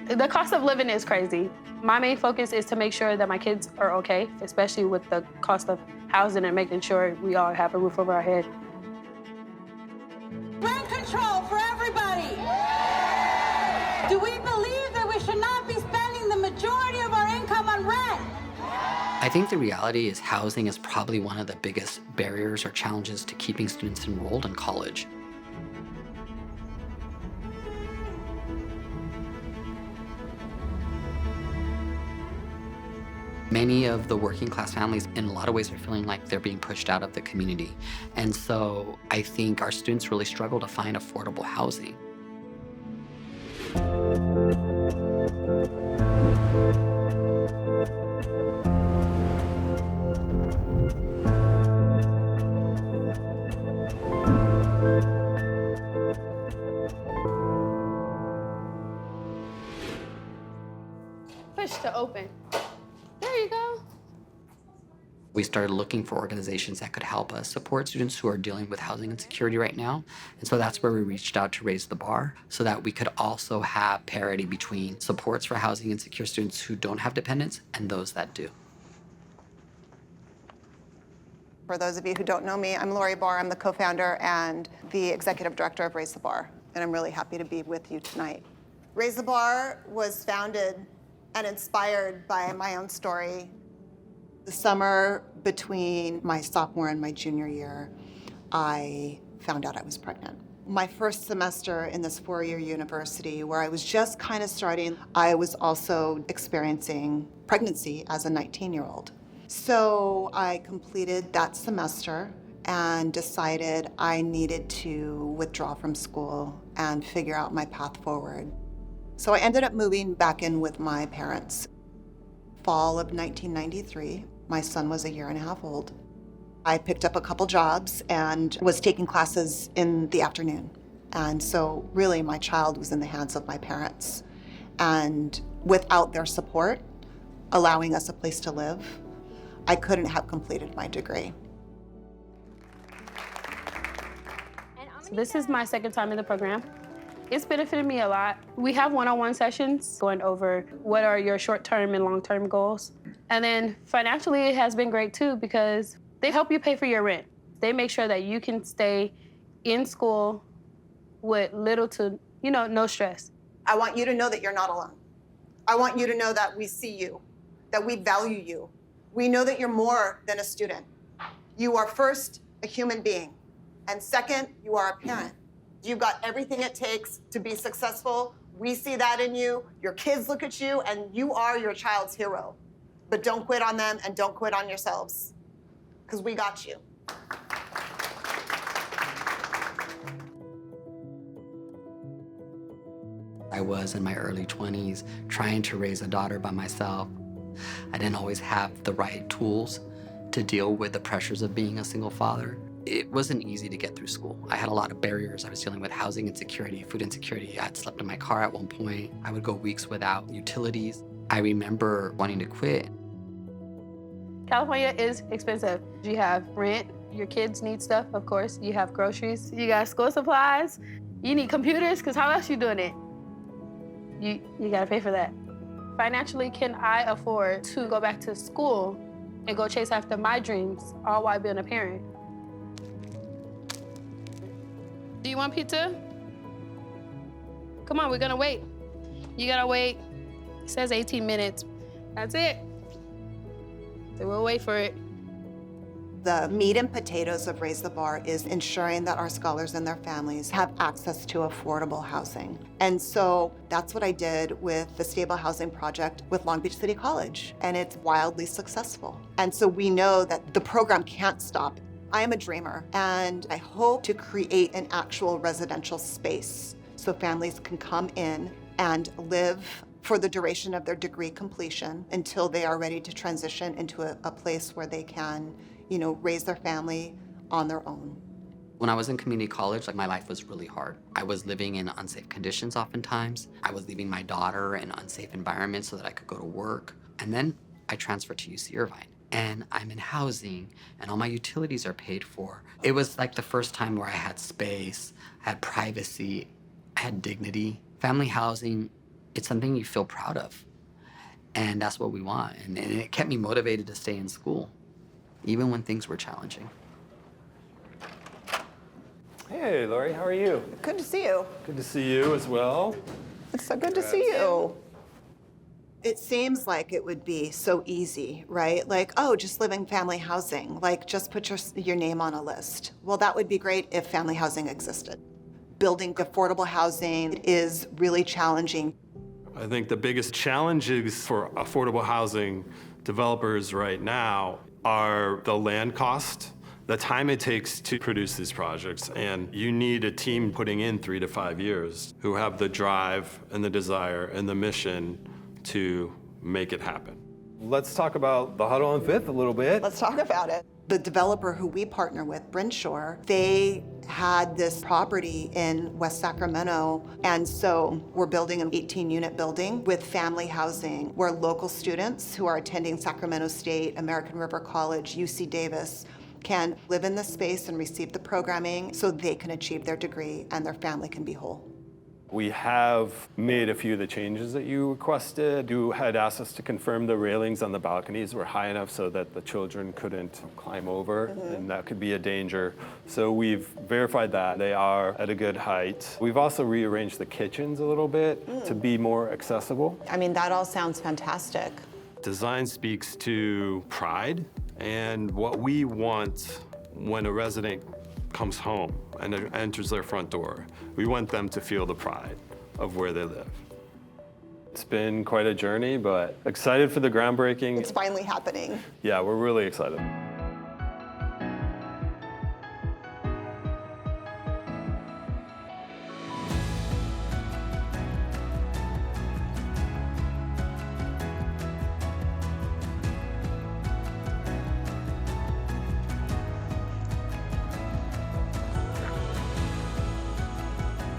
The cost of living is crazy. My main focus is to make sure that my kids are okay, especially with the cost of housing and making sure we all have a roof over our head. Rent control for everybody. Do we believe that we should not be spending the majority of our income on rent? I think the reality is housing is probably one of the biggest barriers or challenges to keeping students enrolled in college. Many of the working class families in a lot of ways are feeling like they're being pushed out of the community. And so I think our students really struggle to find affordable housing. Push to open. There you go. We started looking for organizations that could help us support students who are dealing with housing insecurity right now. And so that's where we reached out to Raise the Bar so that we could also have parity between supports for housing insecure students who don't have dependents and those that do. For those of you who don't know me, I'm Lori Barr. I'm the co-founder and the executive director of Raise the Bar. And I'm really happy to be with you tonight. Raise the Bar was founded and inspired by my own story. The summer between my sophomore and my junior year, I found out I was pregnant. My first semester in this four-year university where I was just kind of starting, I was also experiencing pregnancy as a 19-year-old. So I completed that semester and decided I needed to withdraw from school and figure out my path forward. So I ended up moving back in with my parents. Fall of 1993, my son was a year and a half old. I picked up a couple jobs and was taking classes in the afternoon. And so really my child was in the hands of my parents. And without their support, allowing us a place to live, I couldn't have completed my degree. This is my second time in the program. It's benefited me a lot. We have one-on-one sessions going over what are your short-term and long-term goals. And then financially, it has been great too because they help you pay for your rent. They make sure that you can stay in school with little to, no stress. I want you to know that you're not alone. I want you to know that we see you, that we value you. We know that you're more than a student. You are first a human being, and second, you are a parent. You've got everything it takes to be successful. We see that in you. Your kids look at you, and you are your child's hero. But don't quit on them, and don't quit on yourselves, because we got you. I was in my early 20s trying to raise a daughter by myself. I didn't always have the right tools to deal with the pressures of being a single father. It wasn't easy to get through school. I had a lot of barriers. I was dealing with housing insecurity, food insecurity. I had slept in my car at one point. I would go weeks without utilities. I remember wanting to quit. California is expensive. You have rent, your kids need stuff, of course. You have groceries, you got school supplies, you need computers, because how else you doing it? You gotta pay for that. Financially, can I afford to go back to school and go chase after my dreams, all while being a parent? Do you want pizza? Come on, we're gonna wait. You gotta wait. It says 18 minutes. That's it. So we'll wait for it. The meat and potatoes of Raise the Bar is ensuring that our scholars and their families have access to affordable housing. And so that's what I did with the Stable Housing Project with Long Beach City College, and it's wildly successful. And so we know that the program can't stop. I am a dreamer, and I hope to create an actual residential space so families can come in and live for the duration of their degree completion until they are ready to transition into a place where they can, raise their family on their own. When I was in community college, my life was really hard. I was living in unsafe conditions oftentimes. I was leaving my daughter in unsafe environments so that I could go to work. And then I transferred to UC Irvine. And I'm in housing, and all my utilities are paid for. It was like the first time where I had space, I had privacy, I had dignity. Family housing it's something you feel proud of. And that's what we want. And it kept me motivated to stay in school, even when things were challenging. Hey, Lori, how are you? Good to see you. Good to see you as well. It's so good to see you. It seems like it would be so easy, right? Like, oh, just live in family housing. Like, just put your name on a list. Well, that would be great if family housing existed. Building affordable housing is really challenging. I think the biggest challenges for affordable housing developers right now are the land cost, the time it takes to produce these projects, and you need a team putting in 3 to 5 years who have the drive and the desire and the mission to make it happen. Let's talk about the Huddle on Fifth a little bit. Let's talk about it. The developer who we partner with, Brinshore, they had this property in West Sacramento, and so we're building an 18-unit building with family housing where local students who are attending Sacramento State, American River College, UC Davis, can live in this space and receive the programming so they can achieve their degree and their family can be whole. We have made a few of the changes that you requested. You had asked us to confirm the railings on the balconies were high enough so that the children couldn't climb over, and that could be a danger. So we've verified that they are at a good height. We've also rearranged the kitchens a little bit to be more accessible. I mean, that all sounds fantastic. Design speaks to pride and what we want when a resident comes home and enters their front door. We want them to feel the pride of where they live. It's been quite a journey, but excited for the groundbreaking. It's finally happening. Yeah, we're really excited.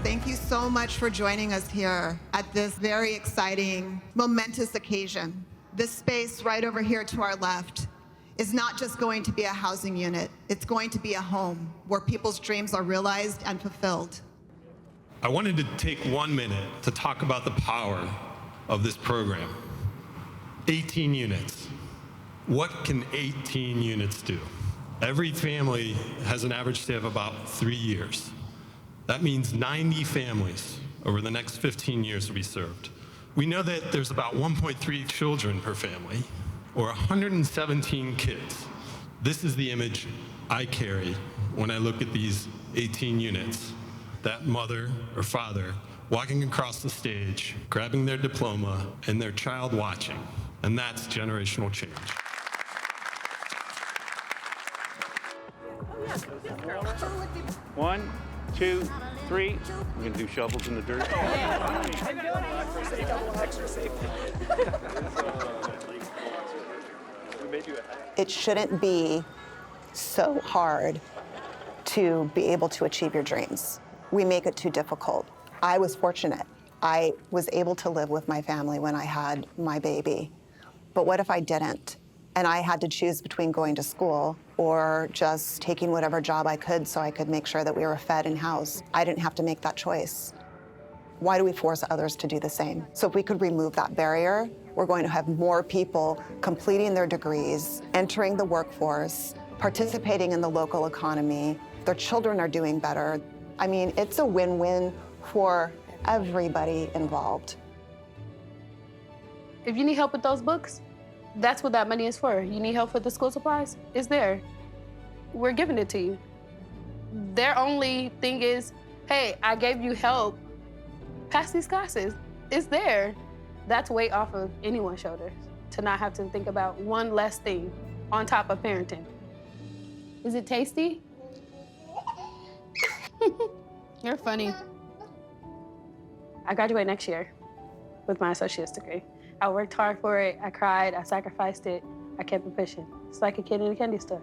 Thank you so much for joining us here at this very exciting, momentous occasion. This space right over here to our left is not just going to be a housing unit, it's going to be a home where people's dreams are realized and fulfilled. I wanted to take 1 minute to talk about the power of this program. 18 units. What can 18 units do? Every family has an average stay of about 3 years. That means 90 families over the next 15 years will be served. We know that there's about 1.3 children per family, or 117 kids. This is the image I carry when I look at these 18 units. That mother or father walking across the stage, grabbing their diploma, and their child watching. And that's generational change. 1, 2, 3. We're gonna do shovels in the dirt. It shouldn't be so hard to be able to achieve your dreams. We make it too difficult. I was fortunate. I was able to live with my family when I had my baby. But what if I didn't? And I had to choose between going to school or just taking whatever job I could so I could make sure that we were fed and housed. I didn't have to make that choice. Why do we force others to do the same? So if we could remove that barrier, we're going to have more people completing their degrees, entering the workforce, participating in the local economy. Their children are doing better. I mean, it's a win-win for everybody involved. If you need help with those books, that's what that money is for. You need help with the school supplies? It's there. We're giving it to you. Their only thing is, hey, I gave you help. Pass these classes. It's there. That's weight off of anyone's shoulders to not have to think about one less thing on top of parenting. Is it tasty? You're funny. I graduate next year with my associate's degree. I worked hard for it, I cried, I sacrificed it, I kept it pushing. It's like a kid in a candy store.